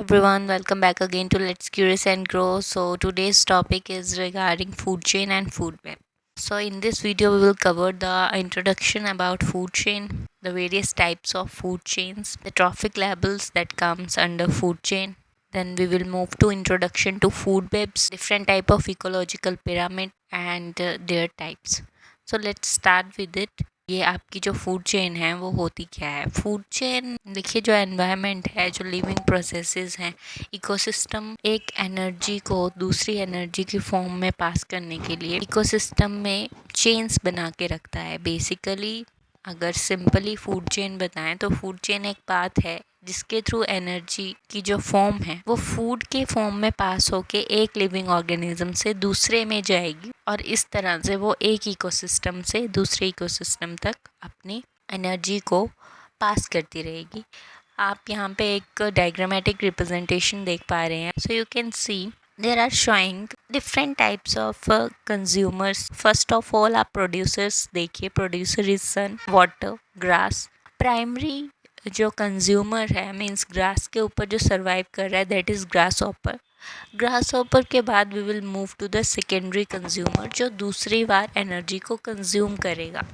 Everyone, welcome back again to Let's Curious and Grow. So, today's topic is regarding food chain and food web. So, in this video, we will cover the introduction about food chain, the various types of food chains, the trophic labels that comes under food chain. Then we will move to introduction to food webs, different type of ecological pyramid and their types. So, let's start with it. ये आपकी जो food chain है वो होती क्या है? Food chain देखिए, जो एनवायरनमेंट है, जो लिविंग प्रोसेसेस हैं, इकोसिस्टम एक एनर्जी को दूसरी एनर्जी की फॉर्म में पास करने के लिए इकोसिस्टम में चेन्स बना के रखता है। बेसिकली अगर सिंपली फूड चेन बताएं तो फूड चेन एक पाथ है जिसके थ्रू एनर्जी की जो फॉर्म है वो फूड के फॉर्म में पास होके एक लिविंग ऑर्गेनिज्म से दूसरे में जाएगी और इस तरह से वो एक इकोसिस्टम से दूसरे इकोसिस्टम तक अपनी एनर्जी को पास करती रहेगी। आप यहाँ पे एक डायग्रामेटिक रिप्रेजेंटेशन देख पा रहे हैं। So you can C there are showing different types of consumers. First of all आप producers देखिए, producer is sun, water, grass. primary जो कंज्यूमर है मीन्स ग्रास के ऊपर जो सर्वाइव कर रहा है that is grasshopper. Grasshopper के बाद we will move to the secondary consumer जो दूसरी बार एनर्जी को कंज्यूम करेगा।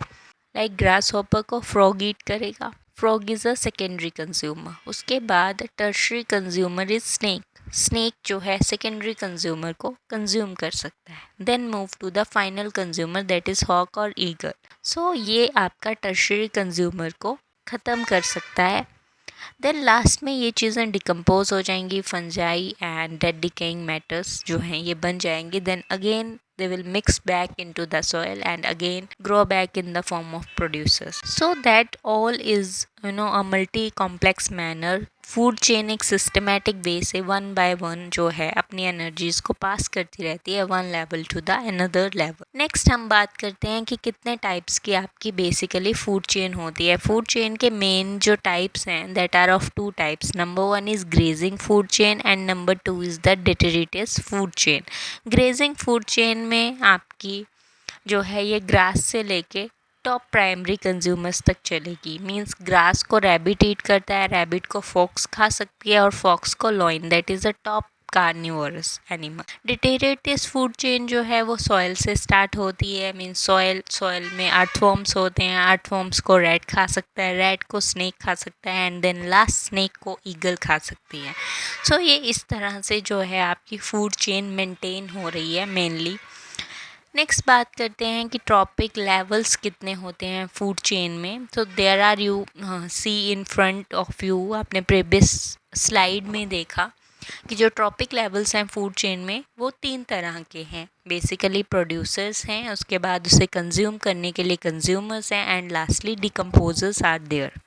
लाइक ग्रास हॉपर को फ्रॉग ईट करेगा, frog is a secondary consumer. उसके बाद tertiary consumer is snake, snake जो है सेकेंडरी कंज्यूमर को कंज्यूम कर सकता है। Then move to the final consumer that is hoc और ईगल। सो ये आपका टर्शरी कंज्यूमर को ख़त्म कर सकता है। देन लास्ट में ये चीज़ें डिकम्पोज हो जाएंगी, fungi and dead decaying matters जो हैं ये बन जाएंगे। Then again they will mix back into the soil and again grow back in the form of producers. So that all is a multi complex manner. Food chain एक systematic way से one by one जो है अपनी energies को पास करती रहती है one level to the another level. Next हम बात करते हैं कि कितने टाइप्स की आपकी बेसिकली फूड चेन होती है। फूड चेन के मेन जो टाइप्स हैं that are of two types. Number one is grazing food chain and number two is the derivatives food chain. Grazing food chain में आपकी जो है ये ग्रास से लेके टॉप प्राइमरी कंज्यूमर्स तक चलेगी। मींस ग्रास को रैबिट ईट करता है, रैबिट को फॉक्स खा सकती है और फॉक्स को lion, that is a top carnivorous animal. Detritive food chain जो है वो सॉइल से स्टार्ट होती है। मींस सॉइल में अर्थवॉर्म्स होते हैं, अर्थवॉर्म्स को रैट खा सकता है, रैट को स्नेक खा सकता है एंड देन लास्ट स्नेक को ईगल खा सकती है। सो ये इस तरह से जो है आपकी फूड चेन मेंटेन हो रही है मेनली। नेक्स्ट बात करते हैं कि ट्रॉपिक लेवल्स कितने होते हैं फूड चेन में। तो there are you see in front of you, आपने प्रीवियस स्लाइड में देखा कि जो ट्रॉपिक लेवल्स हैं फूड चेन में वो 3 तरह के हैं। बेसिकली प्रोड्यूसर्स हैं, उसके बाद उसे कंज्यूम करने के लिए कंज्यूमर्स हैं and lastly decomposers are there.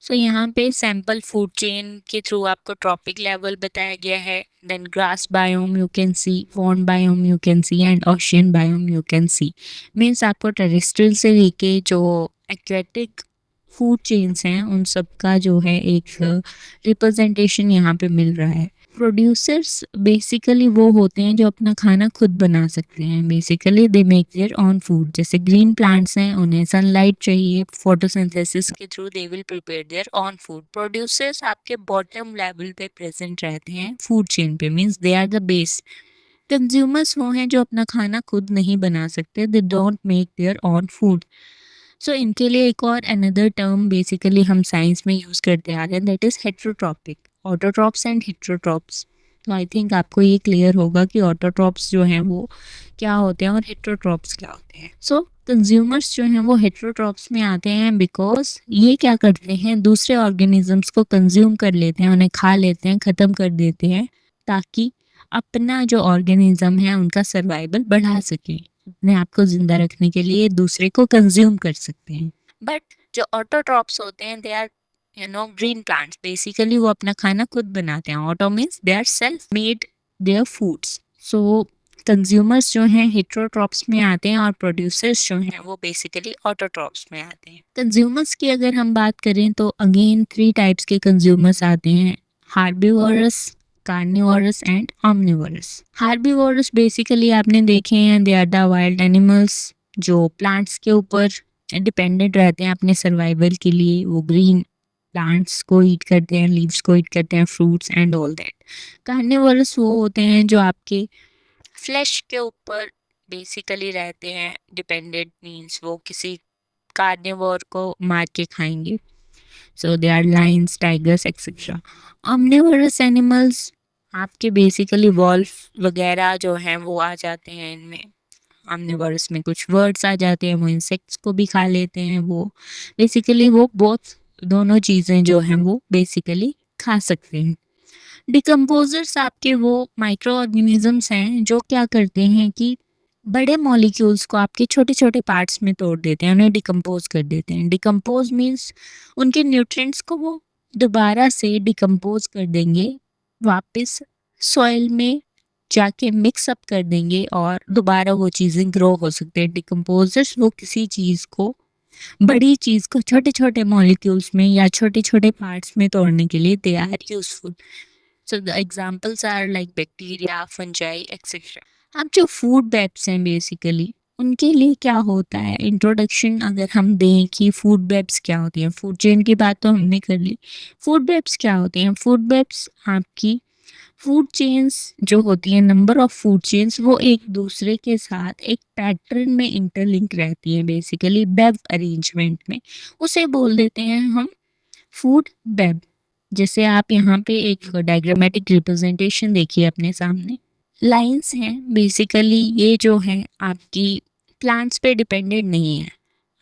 So यहाँ पे सैम्पल फूड चेन के थ्रू आपको ट्रॉपिक लेवल बताया गया है। Then grass biome you can see, pond biome you can see and ocean biome you can see. Means आपको terrestrial से लेके जो एक्वेटिक फूड चेन्स हैं उन सब का जो है एक रिप्रेजेंटेशन यहाँ पे मिल रहा है। प्रोड्यूसर्स बेसिकली वो होते हैं जो अपना खाना खुद बना सकते हैं। Basically they make their own food. जैसे ग्रीन प्लांट्स हैं, उन्हें सनलाइट चाहिए, फोटोसिंथेसिस के through they will prepare their own food. Producers आपके बॉटम लेवल पे प्रेजेंट रहते हैं फूड चेन पे, means they are the base. Consumers वो हैं जो अपना खाना खुद नहीं बना सकते, they don't make their own food. So इनके लिए एक और अनदर टर्म बेसिकली हम साइंस में यूज़ करते आ रहे हैं, that is heterotrophic. Autotrophs and heterotrophs. तो आई थिंक आपको ये क्लियर होगा कि ऑटोट्रॉप्स जो हैं वो क्या होते हैं और हेट्रोट्रॉप्स क्या होते हैं। सो कंज्यूमर्स जो हैं वो हेट्रोट्रॉप्स में आते हैं बिकॉज ये क्या करते हैं, दूसरे ऑर्गेनिजम्स को कंज्यूम कर लेते हैं, उन्हें खा लेते हैं, ख़त्म कर देते हैं ताकि अपना जो ऑर्गेनिज्म है उनका सर्वाइवल बढ़ा सके, अपने आप को जिंदा रखने के लिए दूसरे को कंज्यूम कर सकते हैं। बट जो ऑटोट्रॉप्स होते हैं they are green plants. Basically वो अपना खाना खुद बनाते हैं। Auto means they are self made their foods. So consumers जो हैं हेट्रोट्रॉप्स में आते हैं और प्रोड्यूसर्स जो हैं वो बेसिकली ऑटोट्रॉप्स में आते हैं। कंज्यूमर्स की अगर हम बात करें तो अगेन 3 टाइप्स के कंज्यूमर्स आते हैं, herbivorous, carnivorous and omnivorous. Herbivorous basically आपने देखे हैं, they are the wild animals जो प्लांट्स के ऊपर डिपेंडेंट रहते हैं अपने सर्वाइवल के लिए। वो ग्रीन प्लांट्स को ईट करते हैं, लीव्स को ईट करते हैं, fruits and all that. Carnivorous वो होते हैं जो आपके फ्लैश के ऊपर बेसिकली रहते हैं डिपेंडेंट, मीन्स वो किसी कार्निवोर को मार के खाएंगे। So they are lions, tigers etcetera. omnivorous animals आपके बेसिकली वॉल्फ वगैरह जो हैं वो आ जाते हैं इनमें। omnivorous में कुछ वर्ड्स आ जाते हैं, वो इंसेक्ट्स को भी खा लेते हैं। वो बेसिकली वो बहुत दोनों चीज़ें जो हैं वो बेसिकली खा सकते हैं। डिकम्पोजर्स आपके वो माइक्रो ऑर्गेनिजम्स हैं जो क्या करते हैं कि बड़े मॉलिक्यूल्स को आपके छोटे छोटे पार्ट्स में तोड़ देते हैं, उन्हें डिकम्पोज कर देते हैं। डिकम्पोज मीन्स उनके न्यूट्रिएंट्स को वो दोबारा से डिकम्पोज कर देंगे, वापस सॉइल में जाके मिक्स अप कर देंगे और दोबारा वो चीज़ें ग्रो हो सकते हैं। डिकम्पोजर्स वो किसी चीज़ को, बड़ी चीज़ को छोटे छोटे मॉलिक्यूल्स में या छोटे छोटे पार्ट्स में तोड़ने के लिए they are useful. So the examples are like bacteria, fungi, etc. अब जो फूड वेब्स हैं बेसिकली उनके लिए क्या होता है, इंट्रोडक्शन अगर हम दें कि फूड वेब्स क्या होती हैं। फूड चेन की बात तो हमने कर ली। फूड वेब्स क्या होती हैं? फूड वेब्स आपकी फूड चेन्स जो होती हैं, नंबर ऑफ फूड चेन्स, वो एक दूसरे के साथ एक पैटर्न में इंटरलिंक रहती हैं बेसिकली वेब अरेंजमेंट में। उसे बोल देते हैं हम फूड वेब। जैसे आप यहाँ पे एक डायग्रामेटिक रिप्रेजेंटेशन देखिए अपने सामने। लाइंस हैं बेसिकली, ये जो है आपकी प्लांट्स पे डिपेंडेंट नहीं है।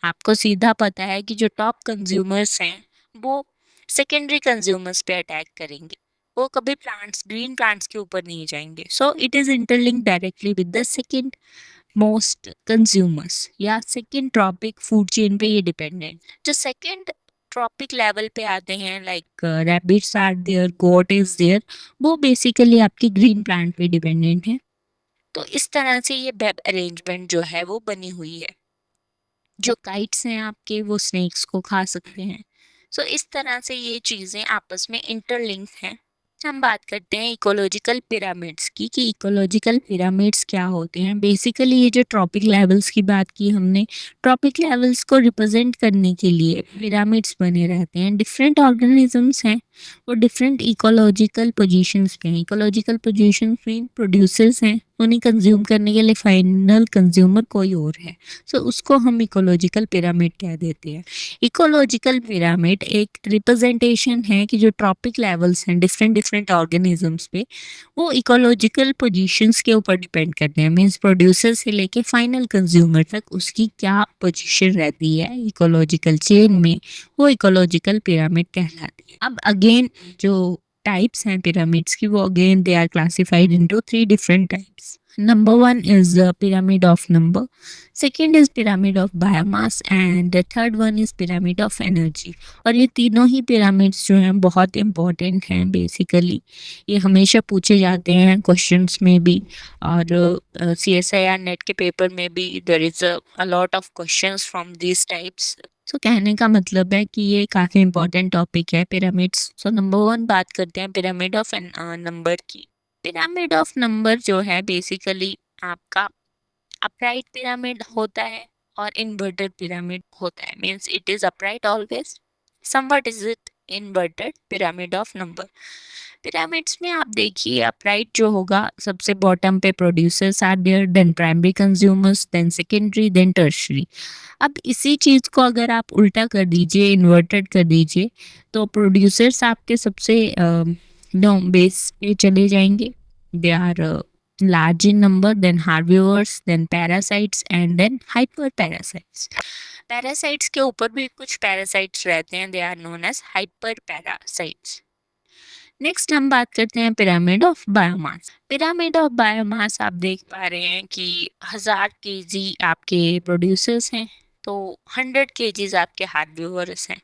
आपको सीधा पता है कि जो टॉप कंज्यूमर्स हैं वो सेकेंडरी कंज्यूमर्स पे अटैक करेंगे, वो कभी प्लांट्स, ग्रीन प्लांट्स के ऊपर नहीं जाएंगे। So it is interlink directly with the second most consumers या सेकेंड ट्रॉपिक फूड चेन पे ये डिपेंडेंट। जो सेकेंड ट्रॉपिक लेवल पे आते हैं like rabbits are there, goat is there, वो बेसिकली आपकी ग्रीन प्लांट पे डिपेंडेंट है। तो इस तरह से ये वेब अरेंजमेंट जो है वो बनी हुई है। जो काइट्स हैं आपके वो स्नेक्स को खा सकते हैं। सो इस तरह से ये चीज़ें आपस में इंटरलिंक हैं। हम बात करते हैं इकोलॉजिकल पिरामिड्स की कि इकोलॉजिकल पिरामिड्स क्या होते हैं। बेसिकली ये जो ट्रॉपिक लेवल्स की बात की हमने, ट्रॉपिक लेवल्स को रिप्रेजेंट करने के लिए पिरामिड्स बने रहते हैं। डिफरेंट ऑर्गेनिजम्स हैं, वो डिफरेंट इकोलॉजिकल पोजीशंस पे हैं। इकोलॉजिकल पोजीशंस मीन प्रोड्यूसर्स हैं, उन्हें कंज्यूम करने के लिए फाइनल कंज्यूमर कोई और है। सो उसको हम इकोलॉजिकल पिरामिड कह देते हैं। इकोलॉजिकल पिरामिड एक रिप्रेजेंटेशन है कि जो ट्रॉपिक लेवल्स हैं डिफरेंट डिफरेंट ऑर्गेनिजम्स पे, वो इकोलॉजिकल पोजीशंस के ऊपर डिपेंड करते हैं। मीन्स प्रोड्यूसर से लेके फाइनल कंज्यूमर तक उसकी क्या पोजीशन रहती है इकोलॉजिकल चेन में, वो इकोलॉजिकल पिरामिड कहलाती है। अब अगेन जो टाइप्स हैं पिरामिड्स की, वो again they are classified into 3 different types. Number one is the pyramid of number, second is pyramid of biomass and the third one is pyramid of energy। और ये तीनों ही pyramids जो हैं बहुत important हैं बेसिकली। ये हमेशा पूछे जाते हैं क्वेश्चंस में भी, और CSIR नेट के पेपर में भी there is a lot of questions from these types। सो कहने का मतलब है कि ये काफ़ी इंपॉर्टेंट टॉपिक है पिरामिड्स। सो नंबर वन बात करते हैं पिरामिड ऑफ नंबर की। पिरामिड ऑफ नंबर जो है बेसिकली आपका अपराइट पिरामिड होता है और इन्वर्टेड पिरामिड होता है। Means it is upright always, somewhat is it inverted pyramid of number. Pyramids में आप देखिए अपराइट जो होगा, सबसे बॉटम पे producers are there, then primary consumers, then secondary, then tertiary. अब इसी चीज़ को अगर आप उल्टा कर दीजिए, इन्वर्टेड कर दीजिए, तो प्रोड्यूसर्स आपके सबसे नो बेस पे चले जाएंगे। They are large in number, then herbivores, then parasites and then hyperparasites। parasites के ऊपर भी कुछ parasites रहते हैं, they are known as hyperparasites। Next हम बात करते हैं pyramid of biomass. Pyramid of biomass आप देख पा रहे हैं कि 1000 kg आपके प्रोड्यूसर्स हैं, तो 100 kg आपके हार्बिवोरस हैं,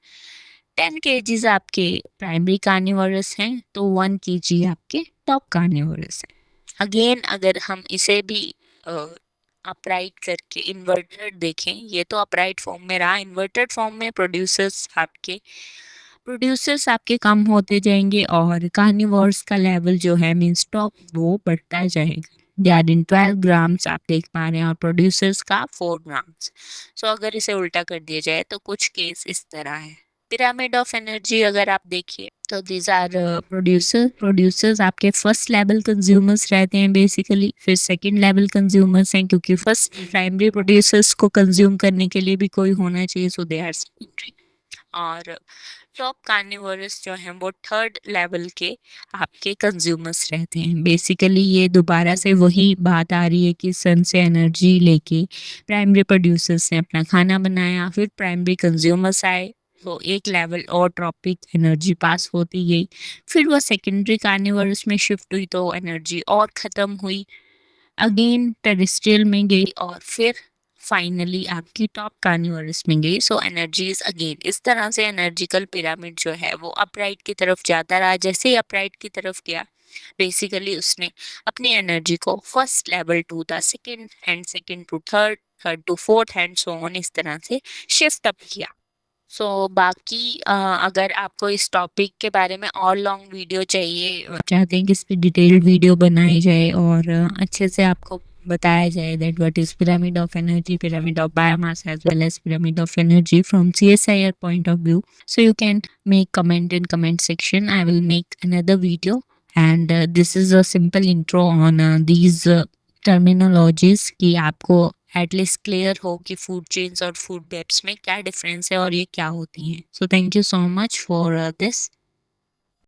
10 kg आपके प्राइमरी कार्निवोरस हैं, तो 1 kg आपके टॉप कार्निवोरस हैं। अगेन अगर हम इसे भी अपराइट करके इन्वर्टेड देखें, ये तो अपराइट फॉर्म में रहा, इन्वर्टेड फॉर्म में प्रोड्यूसर्स आपके कम होते जाएंगे और कार्निवोर्स का लेवल जो है मीन टॉप वो बढ़ता जाएगा। यार इन 12 ग्राम्स आप देख पा रहे हैं और प्रोड्यूसर्स का 4 ग्राम्स। सो अगर इसे उल्टा कर दिया जाए तो कुछ केस इस तरह है। पिरामिड ऑफ एनर्जी अगर आप देखिए तो दीज आर प्रोड्यूसर्स आपके फर्स्ट लेवल कंज्यूमर्स रहते हैं बेसिकली, फिर सेकंड लेवल कंज्यूमर्स हैं क्योंकि फर्स्ट प्राइमरी प्रोड्यूसर्स को कंज्यूम करने के लिए भी कोई होना चाहिए, सो दे आर सेकेंडरी। और टॉप कार्निवोरस जो हैं वो थर्ड लेवल के आपके कंज्यूमर्स रहते हैं। बेसिकली ये दोबारा से वही बात आ रही है कि सन से एनर्जी लेके प्राइमरी प्रोड्यूसर्स ने अपना खाना बनाया, फिर प्राइमरी कंज्यूमर्स आए, तो एक लेवल और ट्रॉपिक एनर्जी पास होती गई, फिर वो सेकेंडरी कार्निवोरस में शिफ्ट हुई तो एनर्जी और ख़त्म हुई, अगेन टेरेस्ट्रियल में गई और फिर फाइनली आपकी टॉप कार्निवोरस में गई। सो एनर्जीज अगेन इस तरह से एनर्जिकल पिरामिड जो है वो अपराइट की तरफ जाता रहा। जैसे ही अपराइट की तरफ गया बेसिकली उसने अपनी एनर्जी को first level to the second and second to third, third to fourth and so on, इस तरह से शिफ्ट अप किया। सो बाकी अगर आपको इस टॉपिक के बारे में और लॉन्ग वीडियो चाहिए, चाहते हैं कि इस पे डिटेल्ड वीडियो बनाई जाए और अच्छे से आपको बताया जाए that what is pyramid of energy, pyramid of biomass as well as pyramid of energy from CSIR point of view, so you can make comment in comment section. I will make another video, and this is a simple intro on these terminologies कि आपको at least clear हो कि food chains और food webs में क्या difference है और ये क्या होती हैं। So thank you so much for this.